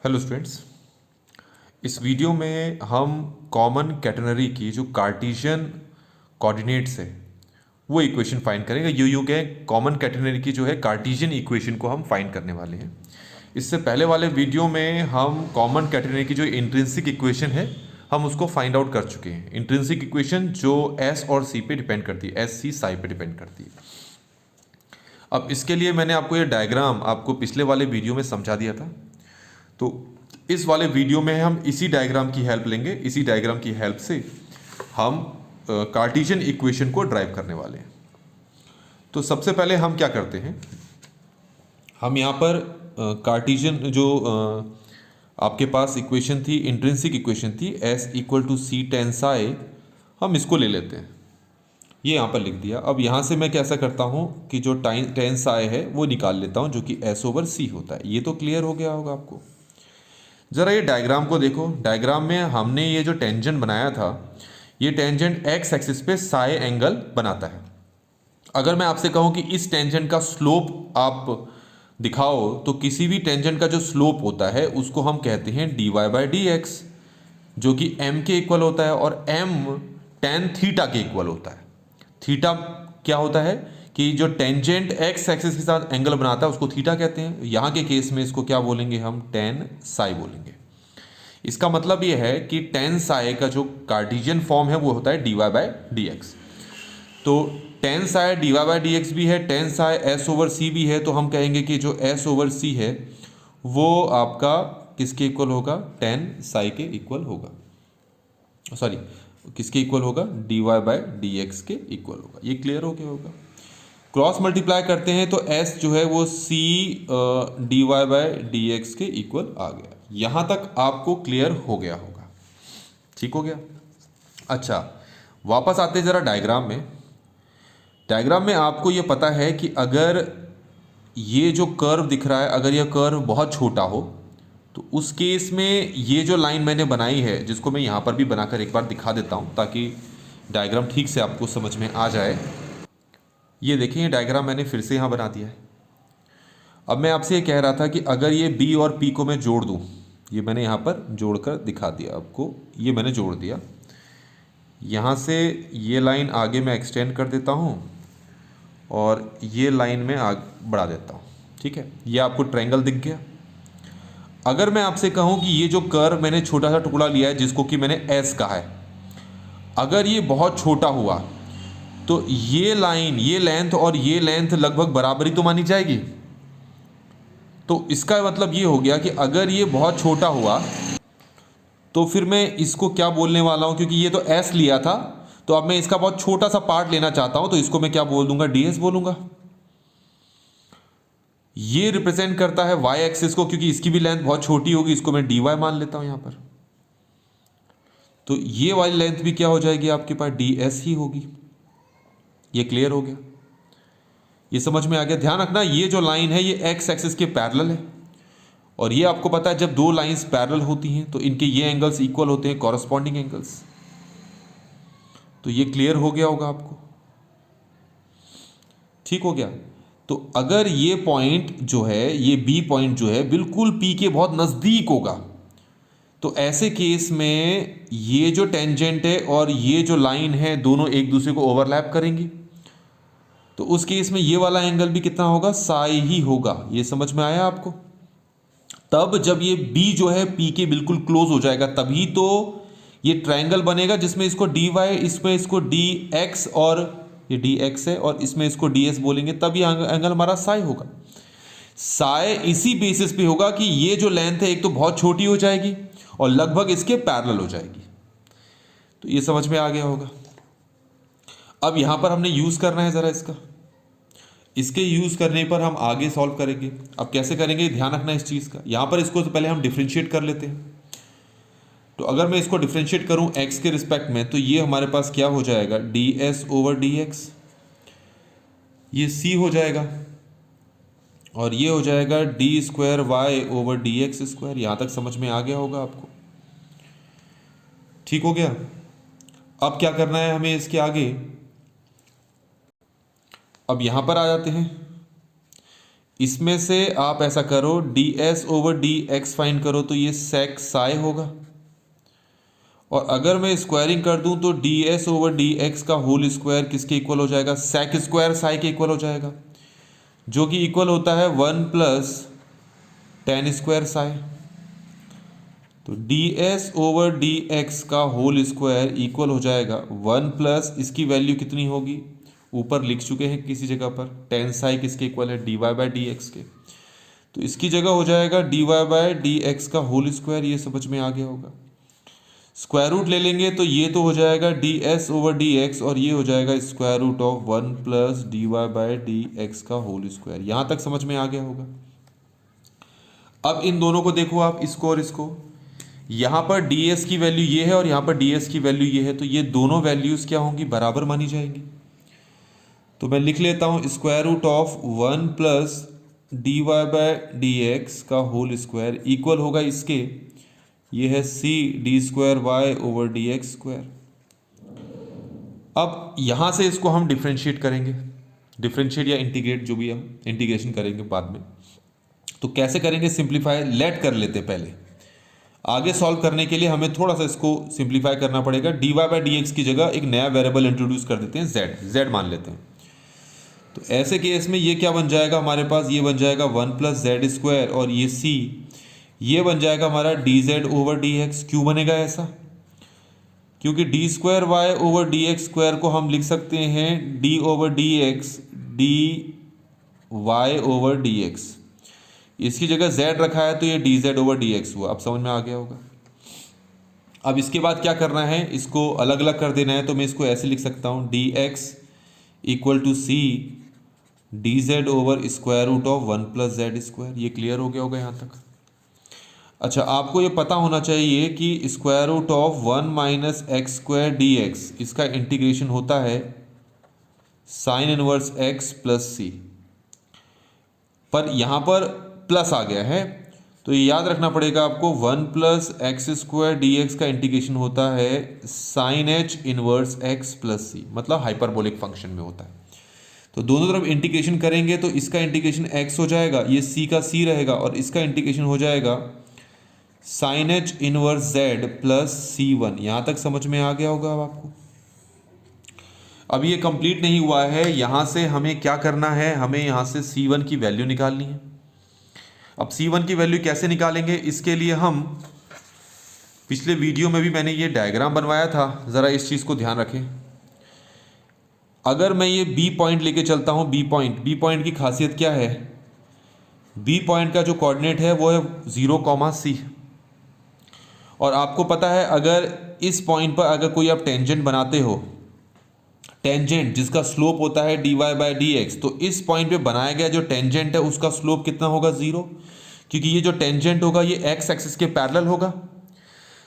Hello students. इस video में हम कॉमन कैटेनरी की जो कार्टेशियन कोऑर्डिनेट्स है वो इक्वेशन फाइंड करेंगे। यू के कॉमन कैटेनरी की जो है कार्टेशियन इक्वेशन को हम फाइंड करने वाले हैं। इससे पहले वाले वीडियो में हम कॉमन कैटेनरी की जो इंट्रिंसिक इक्वेशन है हम उसको फाइंड आउट कर चुके हैं। इंट्रिंसिक इक्वेशन जो एस और सी पे डिपेंड करती है, एस सी साई पे डिपेंड करती है। अब इसके लिए मैंने आपको ये डायग्राम आपको पिछले वाले वीडियो में समझा दिया था, तो इस वाले वीडियो में हम इसी डायग्राम की हेल्प लेंगे। इसी डायग्राम की हेल्प से हम कार्टेशियन इक्वेशन को ड्राइव करने वाले हैं। तो सबसे पहले हम क्या करते हैं, हम यहाँ पर कार्टेशियन जो आपके पास इक्वेशन थी, इंट्रिंसिक इक्वेशन थी s equal to c tan psi, हम इसको ले लेते हैं। ये यहाँ पर लिख दिया। अब यहाँ से मैं कैसा करता हूँ कि जो टेन साई है वो निकाल लेता हूँ, जो कि एस ओवर सी होता है। ये तो क्लियर हो गया होगा आपको। ज़रा ये डायग्राम को देखो। डायग्राम में हमने ये जो टेंजेंट बनाया था, ये टेंजेंट एक्स एक्सिस पे साई एंगल बनाता है। अगर मैं आपसे कहूँ कि इस टेंजेंट का स्लोप आप दिखाओ, तो किसी भी टेंजेंट का जो स्लोप होता है उसको हम कहते हैं d Y by D x, जो कि एम के इक्वल होता है। और एम टेन थीटा के इक्वल होता है। थीटा क्या होता है कि जो टेंजेंट एक्स एक्सिस के साथ एंगल बनाता है उसको थीटा कहते हैं। यहाँ के केस में इसको क्या बोलेंगे, हम टेन साई बोलेंगे। इसका मतलब ये है कि टेन साई का जो कार्टेशियन फॉर्म है वो होता है D Y by D x. तो tan psi D Y by D X भी है, tan psi S over C भी है। तो हम कहेंगे कि जो एस ओवर सी है वो आपका किसके इक्वल होगा, टेन साई के इक्वल होगा। सॉरी, किसके इक्वल होगा, d Y by D x के इक्वल होगा। ये क्लियर हो गया होगा। क्रॉस मल्टीप्लाई करते हैं तो एस जो है वो c d Y by D x के इक्वल आ गया। यहां तक आपको क्लियर हो गया होगा, ठीक हो गया। अच्छा, वापस आते हैं जरा डायग्राम में। डायग्राम में आपको ये पता है कि अगर ये जो कर्व दिख रहा है, अगर यह कर्व बहुत छोटा हो तो उस केस में ये जो लाइन मैंने बनाई है, जिसको मैं यहाँ पर भी बनाकर एक बार दिखा देता हूँ ताकि डायग्राम ठीक से आपको समझ में आ जाए। ये देखिए, ये डायग्राम मैंने फिर से यहाँ बना दिया है। अब मैं आपसे ये कह रहा था कि अगर ये बी और पी को मैं जोड़ दूँ, ये मैंने यहाँ पर जोड़कर दिखा दिया आपको। ये मैंने जोड़ दिया। यहाँ से ये लाइन आगे मैं एक्सटेंड कर देता हूँ और ये लाइन में आगे बढ़ा देता हूँ। ठीक है, ये आपको ट्रायंगल दिख गया। अगर मैं आपसे कहूँ कि ये जो कर्व मैंने छोटा सा टुकड़ा लिया है जिसको कि मैंने एस कहा है, अगर ये बहुत छोटा हुआ तो ये लाइन, ये लेंथ और ये लेंथ लगभग बराबरी तो मानी जाएगी। तो इसका मतलब ये हो गया कि अगर ये बहुत छोटा हुआ तो फिर मैं इसको क्या बोलने वाला हूं, क्योंकि ये तो एस लिया था, तो अब मैं इसका बहुत छोटा सा पार्ट लेना चाहता हूं, तो इसको मैं क्या बोल दूंगा, डीएस बोलूंगा। ये रिप्रेजेंट करता है वाई एक्सिस को, क्योंकि इसकी भी लेंथ बहुत छोटी होगी, इसको मैं डी वाई मान लेता हूं यहां पर। तो ये वाली लेंथ भी क्या हो जाएगी आपके पास, डी एस ही होगी। ये क्लियर हो गया, ये समझ में आ गया। ध्यान रखना, ये जो लाइन है ये एक्स एक्सिस के पैरेलल है, और ये आपको पता है जब दो लाइंस पैरेलल होती हैं तो इनके ये एंगल्स इक्वल होते हैं, कॉरस्पॉन्डिंग एंगल्स। तो ये क्लियर हो गया होगा आपको, ठीक हो गया। तो अगर ये पॉइंट जो है, ये बी पॉइंट जो है बिल्कुल पी के बहुत नज़दीक होगा, तो ऐसे केस में ये जो टेंजेंट है और ये जो लाइन है दोनों एक दूसरे को ओवरलैप करेंगी। तो उस केस में ये वाला एंगल भी कितना होगा, साई ही होगा। ये समझ में आया आपको। तब जब ये बी जो है पी के बिल्कुल क्लोज हो जाएगा, तभी तो ये ट्रायंगल बनेगा जिसमें इसको डी वाई, इसमें इसको डी एक्स, और ये डी एक्स है और इसमें इसको डी एस बोलेंगे, तब ये एंगल हमारा साई होगा। साई इसी बेसिस पे होगा कि ये जो लेंथ है एक तो बहुत छोटी हो जाएगी और लगभग इसके पैरेलल हो जाएगी। तो ये समझ में आ गया होगा। अब यहां पर हमने यूज करना है जरा इसका, इसके यूज करने पर हम आगे सॉल्व करेंगे। अब कैसे करेंगे, ध्यान रखना इस चीज का। यहां पर इसको तो पहले हम डिफरेंशिएट कर लेते हैं। तो अगर मैं इसको डिफरेंशिएट करूं x के रिस्पेक्ट में, तो ये हमारे पास क्या हो जाएगा, d S over D x, ये c हो जाएगा, और ये हो जाएगा d square y over D x square. यहां तक समझ में आ गया होगा आपको, ठीक हो गया। अब क्या करना है हमें इसके आगे, अब यहां पर आ जाते हैं। इसमें से आप ऐसा करो, D S over D x find करो तो ये सेक साई होगा, और अगर मैं स्क्वायरिंग कर दूं तो D S over D x का होल स्क्वायर किसके इक्वल हो जाएगा, सेक स्क्वायर साई के इक्वल हो जाएगा, जो कि इक्वल होता है 1 प्लस टेन स्क्वायर साई। तो D S over D x का होल स्क्वायर इक्वल हो जाएगा 1 प्लस, इसकी वैल्यू कितनी होगी, ऊपर लिख चुके हैं किसी जगह पर, टेन साई किसके इक्वल है, D Y by D x के। तो इसकी जगह हो जाएगा d Y by D x का होल स्क्वायर, ये समझ में आ गया होगा। स्क्वायर रूट ले लेंगे तो ये तो हो जाएगा d S over D x, और ये हो जाएगा square root of 1 plus d Y by D x का होल स्क्वायर। यहाँ तक समझ में आ गया होगा। अब इन दोनों को देखो आप, इसको और इसको, यहाँ पर डी एस की वैल्यू ये है और यहाँ पर डी एस की वैल्यू ये है, तो ये दोनों वैल्यूज़ क्या होंगी, बराबर मानी जाएंगी। तो मैं लिख लेता हूँ square root of 1 plus d Y by D x का होल स्क्वायर इक्वल होगा इसके, ये है c d square y over D x square. अब यहाँ से इसको हम डिफ्रेंशिएट करेंगे, डिफ्रेंशिएट या इंटीग्रेट, जो भी हम इंटीग्रेशन करेंगे बाद में। तो कैसे करेंगे, सिंप्लीफाई लेट कर लेते हैं पहले, आगे सॉल्व करने के लिए हमें थोड़ा सा इसको सिंप्लीफाई करना पड़ेगा। D Y by D x की जगह एक नया वेरिएबल इंट्रोड्यूस कर देते हैं, जेड मान लेते हैं। तो ऐसे केस में ये क्या बन जाएगा हमारे पास, ये बन जाएगा 1 प्लस जेड स्क्वायर, और ये सी, ये बन जाएगा हमारा d z over D x. क्यों बनेगा ऐसा, क्योंकि d square y over D x square को हम लिख सकते हैं d over D x d y over D x, इसकी जगह z रखा है तो ये d z over D x हुआ। अब समझ में आ गया होगा। अब इसके बाद क्या करना है, इसको अलग अलग कर देना है, तो मैं इसको ऐसे लिख सकता हूँ d x equal to c d z over square root of 1 plus z square. ये क्लियर हो गया होगा यहाँ तक। अच्छा, आपको ये पता होना चाहिए कि square root of 1 minus x square D x, इसका इंटीग्रेशन होता है sine inverse x plus c, पर यहाँ पर प्लस आ गया है तो ये याद रखना पड़ेगा आपको, 1 plus X square D x का इंटीग्रेशन होता है sine H inverse x plus C, मतलब हाइपरबोलिक फंक्शन में होता है। तो दोनों तरफ इंटीग्रेशन करेंगे तो इसका इंटीग्रेशन x हो जाएगा, ये c का c रहेगा, और इसका इंटीग्रेशन हो जाएगा sine H inverse z plus c1। यहाँ तक समझ में आ गया होगा अब आपको। अब ये कंप्लीट नहीं हुआ है, यहाँ से हमें क्या करना है, हमें यहाँ से c1 की वैल्यू निकालनी है। अब c1 की वैल्यू कैसे निकालेंगे, इसके लिए हम पिछले वीडियो में भी मैंने ये डायग्राम बनवाया था, ज़रा इस चीज़ को ध्यान रखें। अगर मैं ये बी पॉइंट लेके चलता हूँ, बी पॉइंट की खासियत क्या है, बी पॉइंट का जो कोऑर्डिनेट है वो है 0, c, और आपको पता है अगर इस पॉइंट पर अगर कोई आप टेंजेंट बनाते हो, टेंजेंट जिसका स्लोप होता है D Y by D x, तो इस पॉइंट पे बनाया गया जो टेंजेंट है उसका स्लोप कितना होगा, 0, क्योंकि ये जो टेंजेंट होगा ये एक्स एक्सिस के पैरेलल होगा।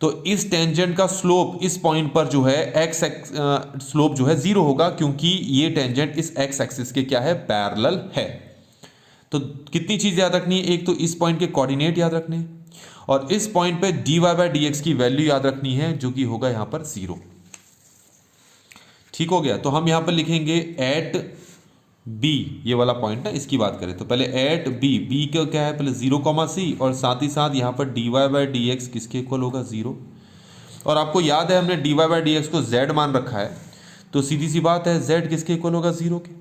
तो इस टेंजेंट का स्लोप इस पॉइंट पर जो है स्लोप जो है 0 होगा, क्योंकि ये टेंजेंट इस एक्स एक्सिस के क्या है, पैरेलल है। तो कितनी चीज़ याद रखनी है, एक तो इस पॉइंट के कोऑर्डिनेट याद रखने हैं, और इस पॉइंट पे d Y by D x की वैल्यू याद रखनी है, जो कि होगा यहाँ पर 0। ठीक हो गया। तो हम यहाँ पर लिखेंगे एट बी, ये वाला पॉइंट है, इसकी बात करें तो पहले एट बी का क्या है, पहले 0, c, और साथ ही साथ यहाँ पर d Y by D x किसके इक्वल होगा, 0। और आपको याद है हमने d Y by D x को z मान रखा है, तो सीधी सी बात है z किसके इक्वल होगा, 0 के।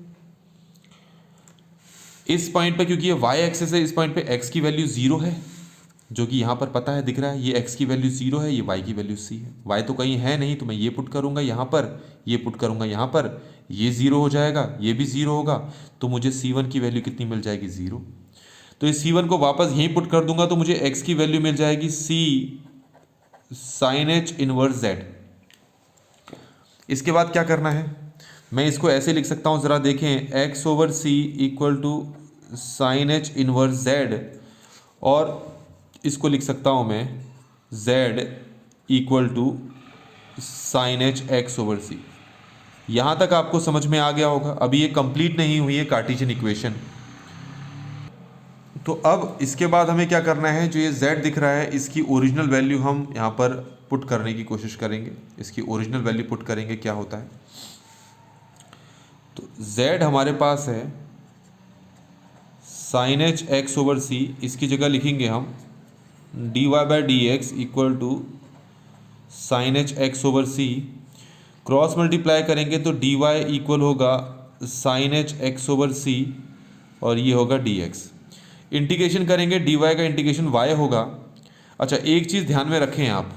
इस पॉइंट पे क्योंकि ये y एक्सिस है, इस पॉइंट पे x की वैल्यू 0 है, जो कि यहाँ पर पता है, दिख रहा है, ये x की वैल्यू 0 है, ये y की वैल्यू c है। y तो कहीं है नहीं, तो मैं ये पुट करूँगा यहाँ पर, ये पुट करूँगा यहाँ पर, ये 0 हो जाएगा, ये भी 0 होगा, तो मुझे c1 की वैल्यू कितनी मिल जाएगी, 0। तो इस c1 को वापस यहीं पुट कर दूंगा तो मुझे x की वैल्यू मिल जाएगी c sine H inverse z। इसके बाद क्या करना है, मैं इसको ऐसे लिख सकता हूँ, ज़रा देखें, x over c equal to sine H inverse z, और इसको लिख सकता हूँ मैं z equal to sine H x over C. यहाँ तक आपको समझ में आ गया होगा। अभी ये कंप्लीट नहीं हुई है कार्टेशियन इक्वेशन। तो अब इसके बाद हमें क्या करना है, जो ये z दिख रहा है इसकी ओरिजिनल वैल्यू हम यहाँ पर पुट करने की कोशिश करेंगे। इसकी ओरिजिनल वैल्यू पुट करेंगे, क्या होता है, तो z हमारे पास है sine H x over c, इसकी जगह लिखेंगे हम d Y by D x equal to sine H x over c, cross multiply करेंगे तो डी वाई इक्वल होगा साइन एच एक्स ओवर सी और ये होगा डी एक्स। इंटीग्रेशन करेंगे डी वाई का इंटीग्रेशन वाई होगा। अच्छा, एक चीज़ ध्यान में रखें आप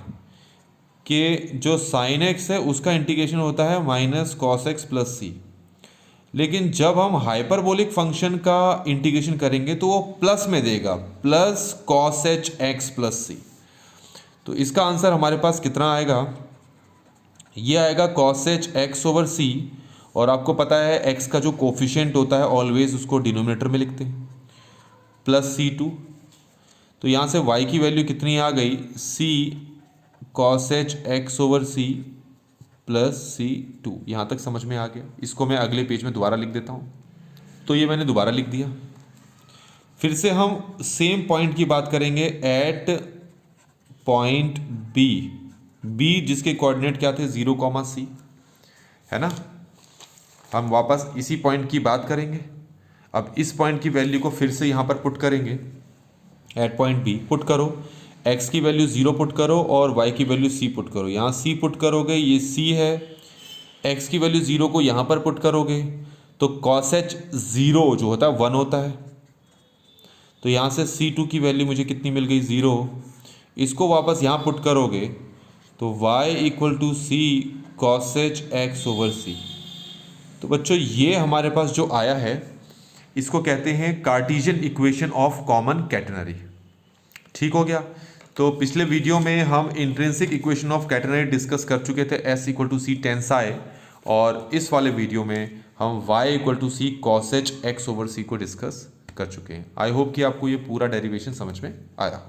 कि जो साइन एक्स है उसका इंटीग्रेशन होता है माइनस कॉस एक्स प्लस सी, लेकिन जब हम हाइपरबोलिक फंक्शन का इंटीग्रेशन करेंगे तो वो प्लस में देगा, plus cos H X plus C. तो इसका आंसर हमारे पास कितना आएगा, ये आएगा कॉस एच एक्स ओवर सी, और आपको पता है एक्स का जो कोफिशिएंट होता है ऑलवेज उसको डिनोमिनेटर में लिखते हैं, प्लस सी टू। तो यहाँ से y की वैल्यू कितनी आ गई, c cos H x over c plus c two. यहाँ तक समझ में आ गया। इसको मैं अगले पेज में दोबारा लिख देता हूँ। तो ये मैंने दोबारा लिख दिया। फिर से हम सेम पॉइंट की बात करेंगे एट पॉइंट बी जिसके कोऑर्डिनेट क्या थे 0, c, है ना। हम वापस इसी पॉइंट की बात करेंगे। अब इस पॉइंट की वैल्यू को फिर से यहाँ पर पुट करेंगे, एट पॉइंट बी पुट करो, x की वैल्यू 0 पुट करो और y की वैल्यू c पुट करो। यहाँ c पुट करोगे, ये c है, x की वैल्यू 0 को यहाँ पर पुट करोगे तो cos h 0 जो होता है 1 होता है। तो यहाँ से c2 की वैल्यू मुझे कितनी मिल गई, 0। इसको वापस यहाँ पुट करोगे तो y equal to C cos H x over C. तो बच्चों ये हमारे पास जो आया है इसको कहते हैं cartesian equation of common catenary. ठीक हो गया। तो पिछले वीडियो में हम intrinsic equation of catenary discuss कर चुके थे, s equal to C tan psi, और इस वाले वीडियो में हम y equal to C cos H x over C को डिस्कस कर चुके हैं। आई होप कि आपको ये पूरा डेरिवेशन समझ में आया।